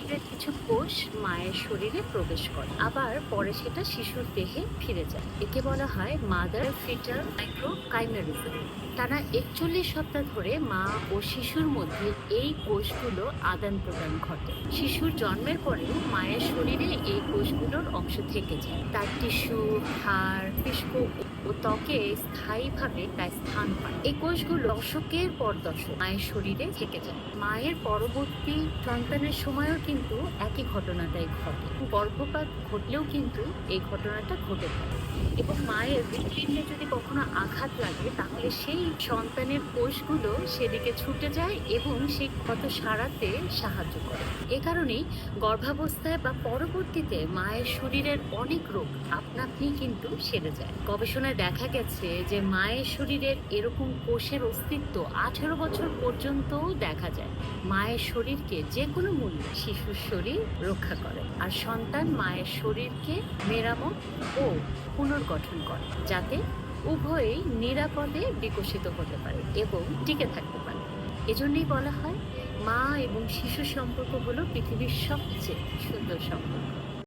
শরীরের কিছু কোষ মায়ের শরীরে প্রবেশ করে, আবার পরে সেটা শিশুর দেহে ফিরে যায়। একে বলা হয় মাদার ফিটাল মাইক্রোকাইমেরিজম। টানা 41 সপ্তাহ ধরে মা ও শিশুর মধ্যে এই কোষগুলো আদান প্রদান ঘটে। শিশুর জন্মের পরেও মায়ের শরীরে এই কোষগুলোর অংশ থেকে যায়। তার টিস্যু, হাড়, পিষ্ক ও ত্বকে স্থায়ীভাবে তার স্থান পায়। এই কোষগুলো দশকের পর দশক মায়ের শরীরে থেকে যায়। মায়ের পরবর্তী সন্তানের সময়ও কিন্তু একই ঘটনাটাই ঘটে। গর্ভপাত ঘটলেও কিন্তু এই ঘটনাটা ঘটে থাকে। এবং মায়ের হৃৎপিণ্ডে যদি কখনো আঘাত লাগে তাহলে সেই সন্তানের কোষগুলো সেদিকে ছুটে যায় এবং সেই ক্ষত সারাতে সাহায্য করে। এ কারণেই গর্ভাবস্থায় বা পরবর্তীতে মায়ের শরীরের অনেক রোগ আপনা আপনি কিন্তু সেরে যায়। গবেষণায় দেখা গেছে যে মায়ের শরীরের এরকম কোষের অস্তিত্ব 18 বছর পর্যন্তও দেখা যায়। মায়ের শরীরকে যে কোনো মূল্যে শিশুর শরীর রক্ষা করে, আর সন্তান মায়ের শরীরকে মেরামত ও পুনর্গঠন করে, যাতে উভয়ই নিরাপদে বিকশিত হতে পারে এবং টিকে থাকতে পারে। এজন্যই বলা হয় মা এবং শিশু সম্পর্ক হলো পৃথিবীর সবচেয়ে সুন্দর সম্পর্ক।